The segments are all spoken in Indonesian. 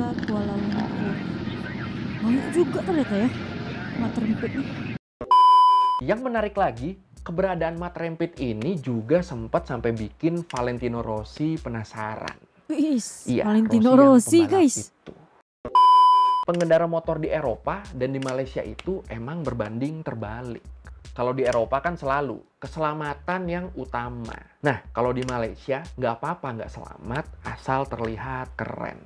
Bangka, Kuala Lumpur. Banyak juga ternyata ya mat rempit nih. Yang menarik lagi, keberadaan mat rempit ini juga sempat sampai bikin Valentino Rossi penasaran. Wis, Iya, Valentino yang Rossi pembalap guys. itu. Pengendara motor di Eropa dan di Malaysia itu emang berbanding terbalik. Kalau di Eropa kan selalu keselamatan yang utama. Nah, kalau di Malaysia nggak apa-apa nggak selamat asal terlihat keren.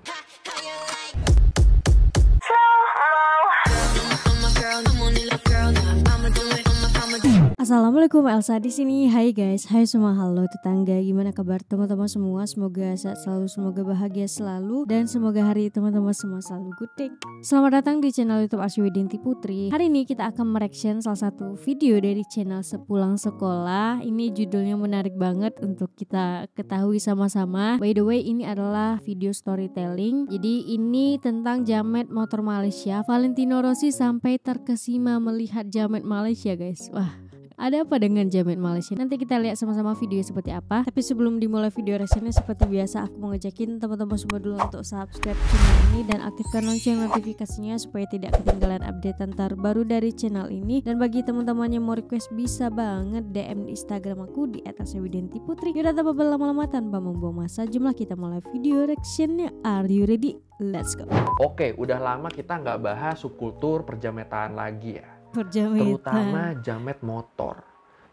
Assalamualaikum, Elsa di sini. Hai guys, hai semua, halo tetangga. Gimana kabar teman-teman semua? Semoga sehat selalu, semoga bahagia selalu, dan semoga hari teman-teman semua selalu good day. Selamat datang di channel YouTube Arsy Widinti Putri. Hari ini kita akan mereaction salah satu video dari channel Sepulang Sekolah. Ini judulnya menarik banget untuk kita ketahui sama-sama. By the way, ini adalah video storytelling. Jadi ini tentang jamet motor Malaysia. Valentino Rossi sampai terkesima melihat jamet Malaysia guys. Wah, ada apa dengan jamet Malaysia? Nanti kita lihat sama-sama video seperti apa. Tapi sebelum dimulai video reaksinya, seperti biasa aku mau ngajakin teman-teman semua dulu untuk subscribe channel ini dan aktifkan lonceng notifikasinya supaya tidak ketinggalan update terbaru dari channel ini. Dan bagi teman-teman yang mau request, bisa banget DM di Instagram aku di @arsywidintiputri. Yaudah, tanpa berlama-lama, tanpa membuang masa, jumlah kita mulai video reactionnya. Are you ready? Let's go. Oke, udah lama kita nggak bahas subkultur perjametan lagi ya. Perjametan. Terutama jamet motor.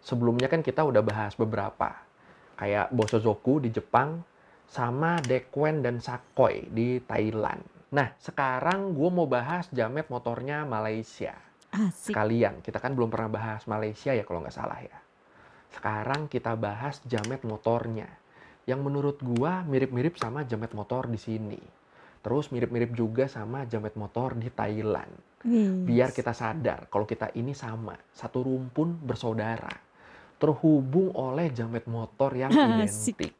Sebelumnya kan kita udah bahas beberapa. Kayak Bosozoku di Jepang, sama Dekwen dan Sakoi di Thailand. Nah, sekarang gue mau bahas jamet motornya Malaysia. Asik. Sekalian, kita kan belum pernah bahas Malaysia ya kalau nggak salah ya. Sekarang kita bahas jamet motornya. Yang menurut gue mirip-mirip sama jamet motor di sini. Terus mirip-mirip juga sama jamet motor di Thailand. Biar kita sadar kalau kita ini sama, satu rumpun bersaudara, terhubung oleh jamet motor yang identik.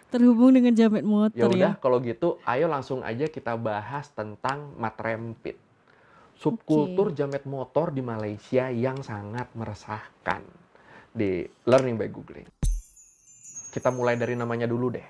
Terhubung dengan jamet motor Ya udah, ya. kalau gitu ayo langsung aja kita bahas tentang mat rempit. Subkultur jamet motor di Malaysia yang sangat meresahkan. Di Learning by Googling. Kita mulai dari namanya dulu deh.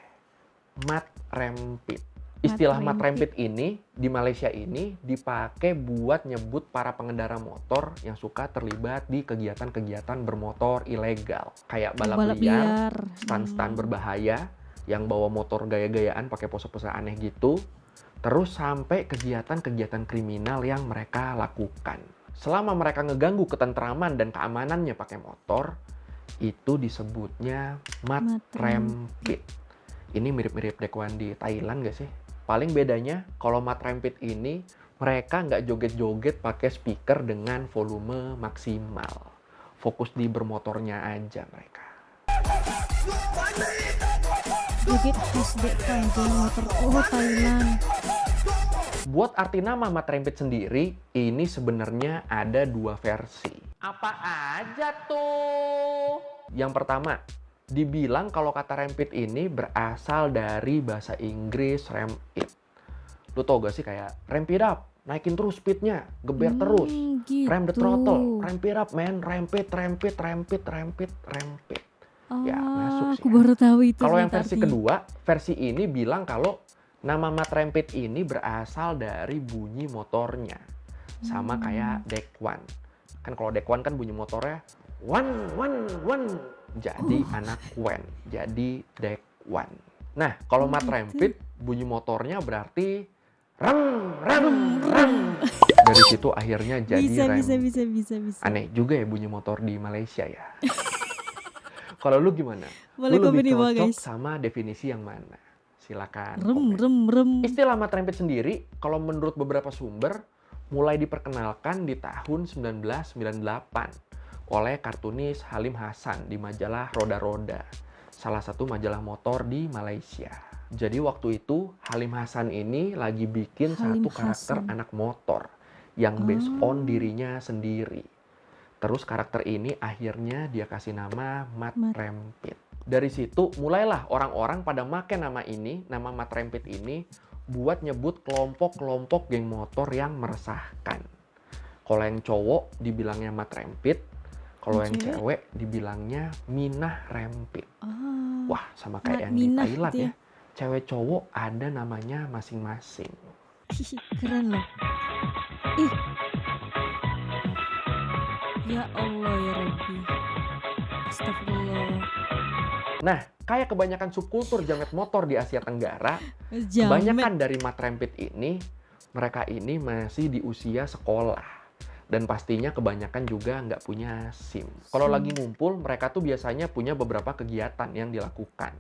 Mat rempit. Istilah mat rempit ini di Malaysia ini dipakai buat nyebut para pengendara motor yang suka terlibat di kegiatan-kegiatan bermotor ilegal. Kayak balap liar, stan-stan berbahaya, yang bawa motor gaya-gayaan pakai pose-pose aneh gitu. Terus sampai kegiatan-kegiatan kriminal yang mereka lakukan. Selama mereka ngeganggu ketentraman dan keamanannya pakai motor, itu disebutnya mat rempit. Ini mirip-mirip Dekwan di Thailand gak sih? Paling bedanya, kalau mat rempit ini, mereka nggak joget-joget pakai speaker dengan volume maksimal. Fokus di bermotornya aja mereka. Joget SDK motor Thailand. Buat arti nama mat rempit sendiri, ini sebenarnya ada dua versi. Apa aja tuh? Yang pertama, dibilang kalau kata rempit ini berasal dari bahasa Inggris ramp it. Lu tau gak sih kayak ramp it up, naikin terus speednya, geber terus, gitu. Ram the throttle, ramp it up man, ramp it. Ya masuk sih. Aku baru tahu itu. Kalau yang versi kedua, versi ini bilang kalau nama mat rempit ini berasal dari bunyi motornya. Sama kayak Dekwan. Kan kalau Dekwan kan bunyi motornya one. Jadi anak wen, jadi Dekwan. Nah, kalau mat rempit, bunyi motornya berarti rem. Dari situ akhirnya jadi rem. Bisa. Aneh juga ya bunyi motor di Malaysia ya. Kalau lu gimana? Boleh lu komen lebih di bawah, cocok guys. sama definisi yang mana? Silakan. Rem. Istilah mat rempit sendiri, kalau menurut beberapa sumber, mulai diperkenalkan di tahun 1998. Oleh kartunis Halim Hasan di majalah Roda-Roda, salah satu majalah motor di Malaysia. Jadi waktu itu Halim Hasan ini lagi bikin satu karakter anak motor yang based on dirinya sendiri. Terus karakter ini akhirnya dia kasih nama mat rempit. Dari situ mulailah orang-orang pada make nama ini, nama mat rempit ini, buat nyebut kelompok-kelompok geng motor yang meresahkan. Kalau yang cowok dibilangnya mat rempit, kalau yang cewek dibilangnya minah rempit. Wah, sama kayak yang di Thailand ya. Cewek cowok ada namanya masing-masing. Keren loh. Ih, ya Allah ya Rabbi. Astagfirullah. Nah, kayak kebanyakan subkultur jamet motor di Asia Tenggara, Jamet. kebanyakan dari matrempit ini, mereka ini masih di usia sekolah. Dan pastinya kebanyakan juga nggak punya SIM. Kalau lagi ngumpul, mereka tuh biasanya punya beberapa kegiatan yang dilakukan.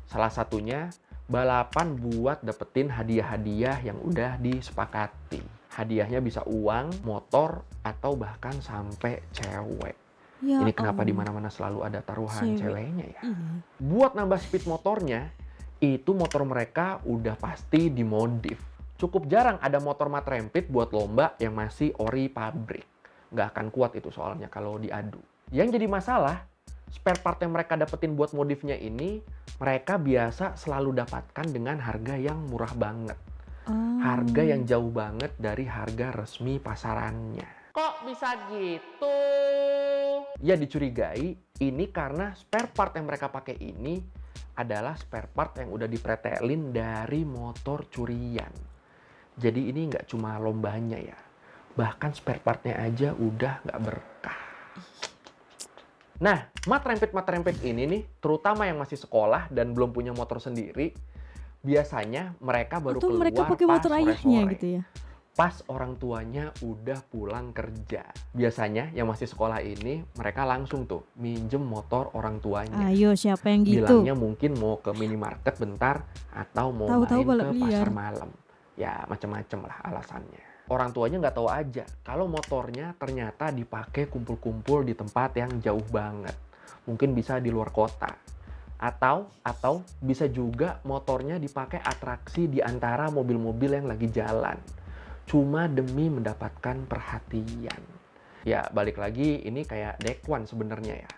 Salah satunya, balapan buat dapetin hadiah-hadiah yang udah disepakati. Hadiahnya bisa uang, motor, atau bahkan sampai cewek. Ya Ini kenapa Allah. di mana-mana selalu ada taruhan Cewek. ceweknya ya? Iya. Buat nambah speed motornya, itu motor mereka udah pasti dimodif. Cukup jarang ada motor matrempit buat lomba yang masih ori pabrik. Nggak akan kuat itu soalnya kalau diadu. Yang jadi masalah, spare part yang mereka dapetin buat modifnya ini, mereka biasa selalu dapatkan dengan harga yang murah banget. Oh. Harga yang jauh banget dari harga resmi pasarannya. Kok bisa gitu? Ya dicurigai, ini karena spare part yang mereka pakai ini adalah spare part yang udah dipretelin dari motor curian. Jadi ini nggak cuma lombanya ya, bahkan spare partnya aja udah nggak berkah. Nah, matrempit ini nih, terutama yang masih sekolah dan belum punya motor sendiri, biasanya mereka baru Atau keluar mereka pakai pas motor ayahnya sore-sore. gitu ya. Pas orang tuanya udah pulang kerja. Biasanya yang masih sekolah ini, mereka langsung tuh minjem motor orang tuanya. Ayo, siapa yang gitu? Bilangnya mungkin mau ke minimarket bentar atau mau Tahu-tahu main balap ke liar. pasar malam. Ya macem-macem lah alasannya. Orang tuanya nggak tahu aja kalau motornya ternyata dipakai kumpul-kumpul di tempat yang jauh banget. Mungkin bisa di luar kota. Atau bisa juga motornya dipakai atraksi di antara mobil-mobil yang lagi jalan. Cuma demi mendapatkan perhatian. Ya balik lagi ini kayak dekwan sebenarnya ya.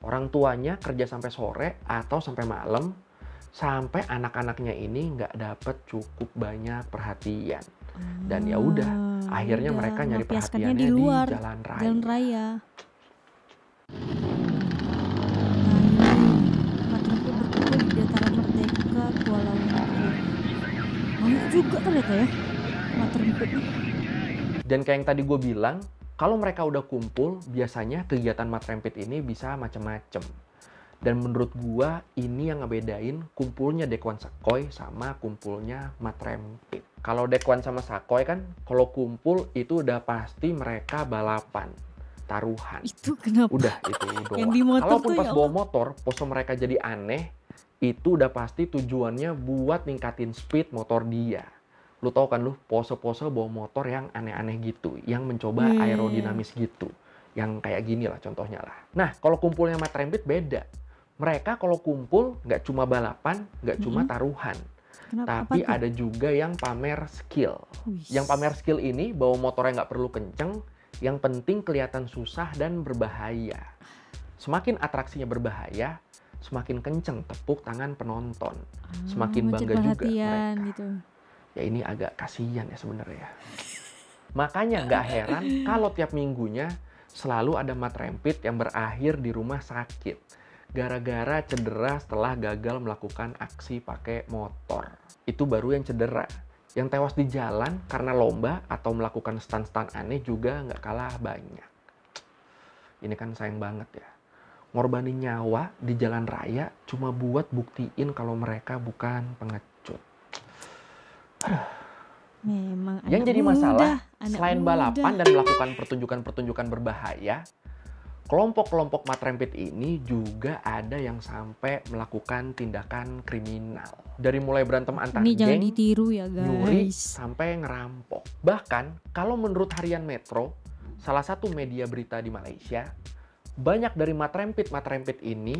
Orang tuanya kerja sampai sore atau sampai malam, sampai anak-anaknya ini nggak dapet cukup banyak perhatian. Dan ya udah, akhirnya udah, mereka nyari melampiaskannya perhatiannya di luar, di jalan raya. Jalan raya. Nah, ini matrempit berkumpul di dataran Merdeka, Kuala Lumpur. Banyak juga ternyata ya matrempit. Dan kayak yang tadi gue bilang, kalau mereka udah kumpul, biasanya kegiatan matrempit ini bisa macem-macem. Dan menurut gua ini yang ngebedain kumpulnya Dekwan Sakoy sama kumpulnya matrempit. Kalau Dekwan sama Sakoy kan kalau kumpul itu udah pasti mereka balapan, taruhan. Itu kenapa? Udah itu doang. Yang di motor Kalaupun tuh pas ya bawa Allah. motor, pose mereka jadi aneh, itu udah pasti tujuannya buat ningkatin speed motor dia. Lu tau kan lu pose-pose bawa motor yang aneh-aneh gitu, yang mencoba aerodinamis gitu. Yang kayak gini lah contohnya lah. Nah, kalau kumpulnya matrempit beda. Mereka kalau kumpul nggak cuma balapan, nggak cuma taruhan. Kenapa? Tapi Apa tuh? ada juga yang pamer skill. Wih. Yang pamer skill ini bawa motornya nggak perlu kenceng, yang penting kelihatan susah dan berbahaya. Semakin atraksinya berbahaya, semakin kenceng tepuk tangan penonton. Semakin mencari bangga juga perhatian mereka. gitu. Ya ini agak kasihan ya sebenarnya. Makanya nggak heran kalau tiap minggunya selalu ada matrempit yang berakhir di rumah sakit. Gara-gara cedera setelah gagal melakukan aksi pakai motor. Itu baru yang cedera. Yang tewas di jalan karena lomba atau melakukan stunt-stunt aneh juga nggak kalah banyak. Ini kan sayang banget ya. Ngorbanin nyawa di jalan raya cuma buat buktiin kalau mereka bukan pengecut. Memang Yang anak jadi muda, masalah, anak selain muda. balapan dan melakukan pertunjukan-pertunjukan berbahaya, kelompok-kelompok matrempit ini juga ada yang sampai melakukan tindakan kriminal. Dari mulai berantem antar Ini jangan geng, ditiru ya nyuri, guys. sampai ngerampok. Bahkan, kalau menurut harian Metro, salah satu media berita di Malaysia, banyak dari matrempit ini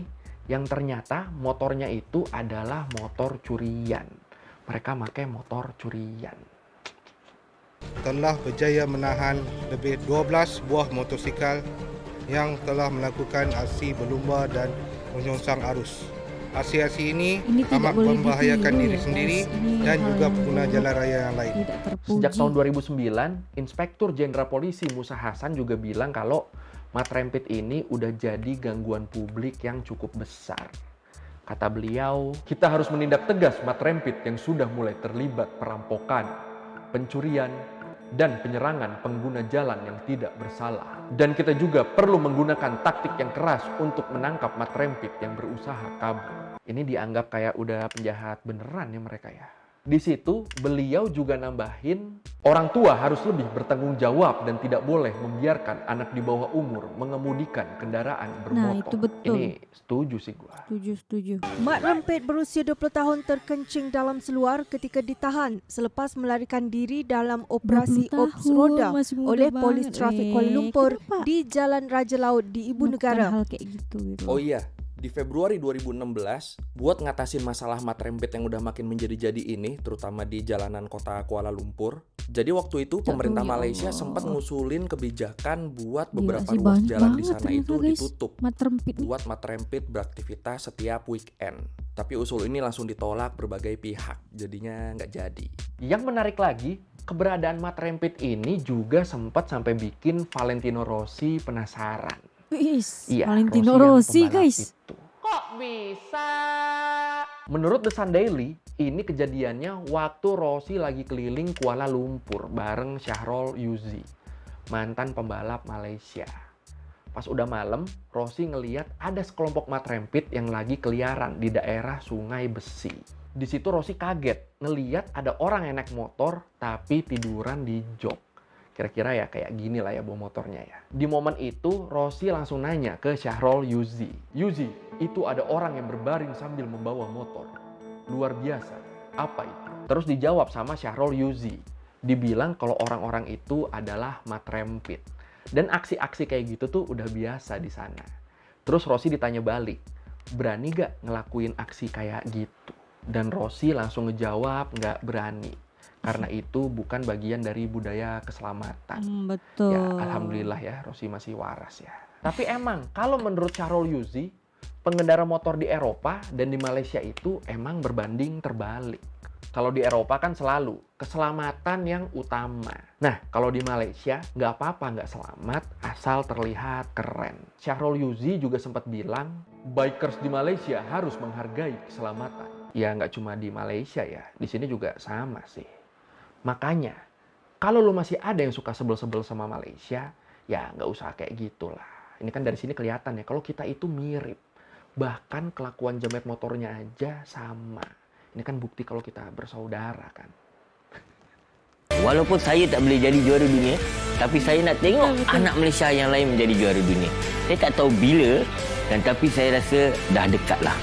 yang ternyata motornya itu adalah motor curian. Mereka pakai motor curian. Telah berjaya menahan lebih 12 buah motosikal yang telah melakukan aksi berlumba dan menyongsong arus. Aksi-aksi ini tidak amat boleh membahayakan ditiru diri ya, sendiri guys. Ini dan hal juga yang pengguna buruk. jalan raya yang lain. Tidak terpuji. Sejak tahun 2009, Inspektur Jenderal Polisi Musa Hasan juga bilang kalau matrempit ini udah jadi gangguan publik yang cukup besar. Kata beliau, kita harus menindak tegas matrempit yang sudah mulai terlibat perampokan, pencurian, dan penyerangan pengguna jalan yang tidak bersalah. Dan kita juga perlu menggunakan taktik yang keras untuk menangkap mat rempit yang berusaha kabur. Ini dianggap kayak udah penjahat beneran ya mereka ya. Di situ beliau juga nambahin, orang tua harus lebih bertanggung jawab dan tidak boleh membiarkan anak di bawah umur mengemudikan kendaraan bermotor. Nah, itu betul. Ini setuju sih gua. Setuju. Mat rempit berusia 20 tahun terkencing dalam seluar ketika ditahan selepas melarikan diri dalam operasi 20 Ops tahun, Roda masih muda oleh Polis banget, Trafik Kuala Lumpur Kenapa di Jalan Raja Laut di Ibu melakukan Negara. hal kayak gitu. Oh iya, di Februari 2016, buat ngatasin masalah mat rempit yang udah makin menjadi-jadi ini, terutama di jalanan kota Kuala Lumpur. Jadi waktu itu pemerintah ya Malaysia Allah. sempat ngusulin kebijakan buat Gila beberapa sih, ruas banyak jalan di banget sana ternyata, itu guys. ditutup Mat rempit nih. buat mat rempit beraktivitas setiap weekend. Tapi usul ini langsung ditolak berbagai pihak, jadinya nggak jadi. Yang menarik lagi, keberadaan mat rempit ini juga sempat sampai bikin Valentino Rossi penasaran. Wis, Iya, Valentino yang Rossi pembalap guys. itu. Kok bisa? Menurut The Sun Daily, ini kejadiannya waktu Rossi lagi keliling Kuala Lumpur bareng Syahrul Yuzi, mantan pembalap Malaysia. Pas udah malam, Rossi ngeliat ada sekelompok mat rempit yang lagi keliaran di daerah Sungai Besi. Di situ Rossi kaget ngeliat ada orang yang naik motor tapi tiduran di jok. Kira-kira ya kayak gini lah ya bawa motornya ya. Di momen itu Rossi langsung nanya ke Syahrul Yuzi. Yuzi, itu ada orang yang berbaring sambil membawa motor. Luar biasa. Apa itu? Terus dijawab sama Syahrul Yuzi. Dibilang kalau orang-orang itu adalah mat rempit. Dan aksi-aksi kayak gitu tuh udah biasa di sana. Terus Rossi ditanya balik, berani gak ngelakuin aksi kayak gitu? Dan Rossi langsung ngejawab nggak berani. Karena itu bukan bagian dari budaya keselamatan. Betul. Ya, alhamdulillah ya, Rossi masih waras ya. Tapi emang, kalau menurut Syahrul Yuzi, pengendara motor di Eropa dan di Malaysia itu emang berbanding terbalik. Kalau di Eropa kan selalu keselamatan yang utama. Nah, kalau di Malaysia nggak apa-apa nggak selamat asal terlihat keren. Syahrul Yuzi juga sempat bilang, bikers di Malaysia harus menghargai keselamatan. Ya nggak cuma di Malaysia ya, di sini juga sama sih. Makanya, kalau lu masih ada yang suka sebel-sebel sama Malaysia, ya nggak usah kayak gitulah. Ini kan dari sini kelihatan ya, kalau kita itu mirip. Bahkan kelakuan jamet motornya aja sama. Ini kan bukti kalau kita bersaudara kan. Walaupun saya tak boleh jadi juara dunia, tapi saya nak tengok anak Malaysia yang lain menjadi juara dunia. Saya tak tahu bila, tapi saya rasa dah dekat lah.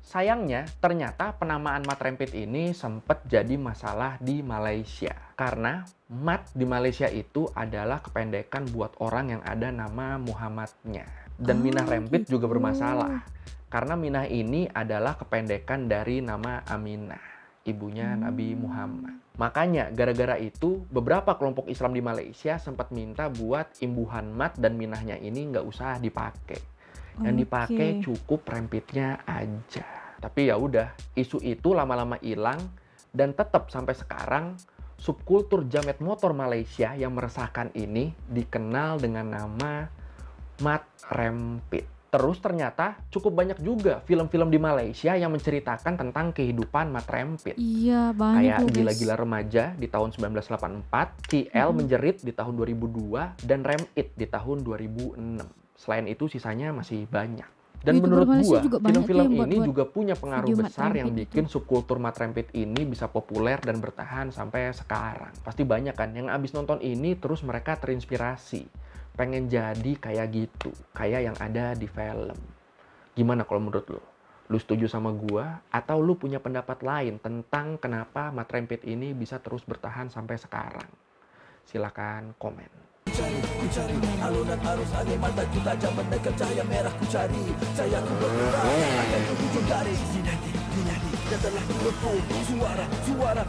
Sayangnya, ternyata penamaan mat rempit ini sempat jadi masalah di Malaysia. Karena mat di Malaysia itu adalah kependekan buat orang yang ada nama Muhammadnya. Dan minah rempit juga bermasalah. Karena minah ini adalah kependekan dari nama Aminah, ibunya Nabi Muhammad. Makanya gara-gara itu beberapa kelompok Islam di Malaysia sempat minta buat imbuhan mat dan minahnya ini nggak usah dipakai. Yang dipakai cukup rempitnya aja. Tapi ya udah, isu itu lama-lama hilang dan tetap sampai sekarang subkultur jamet motor Malaysia yang meresahkan ini dikenal dengan nama mat rempit. Terus ternyata cukup banyak juga film-film di Malaysia yang menceritakan tentang kehidupan mat rempit. Iya, banyak Kayak loh, Gila-Gila Remaja di tahun 1984, KL Menjerit di tahun 2002, dan Rem It di tahun 2006. Selain itu sisanya masih banyak. Dan menurut gua, film-film ini juga punya pengaruh besar yang bikin subkultur mat rempit ini bisa populer dan bertahan sampai sekarang. Pasti banyak kan yang abis nonton ini terus mereka terinspirasi. Pengen jadi kayak gitu, kayak yang ada di film. Gimana kalau menurut lo? Lu setuju sama gua atau lu punya pendapat lain tentang kenapa mat rempit ini bisa terus bertahan sampai sekarang? Silakan komen. Kucari alunan arus angin mataku tajam mendekat cahaya merah kucari sayaku bergerak akan ke ujung garis dinanti dan telah berlepuk suara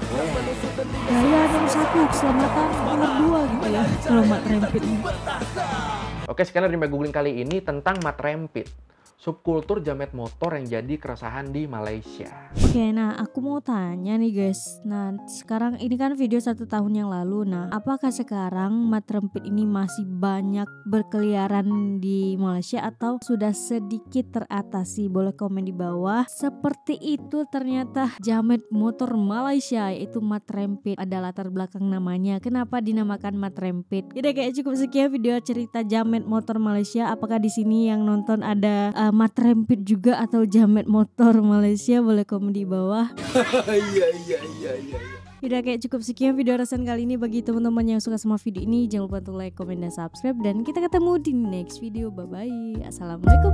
yang menusuk telinga Gaya nomor 1, keselamatan nomor 2 gitu ya kalau mat rempit. Oke, sekarang dari googling kali ini tentang mat rempit. subkultur jamet motor yang jadi keresahan di Malaysia. Oke, nah aku mau tanya nih guys. Nah sekarang ini kan video 1 tahun yang lalu. Nah apakah sekarang matrempit ini masih banyak berkeliaran di Malaysia atau sudah sedikit teratasi? Boleh komen di bawah. Seperti itu ternyata jamet motor Malaysia, yaitu matrempit. Ada latar belakang namanya, kenapa dinamakan matrempit. Jadi kayak cukup sekian video cerita jamet motor Malaysia. Apakah di sini yang nonton ada matrempit juga atau jamet motor Malaysia? Boleh komen di bawah. Iya. Udah kayak cukup sekian video reaction kali ini. Bagi teman-teman yang suka sama video ini, jangan lupa untuk like, komen, dan subscribe. Dan kita ketemu di next video. Bye bye. Assalamualaikum.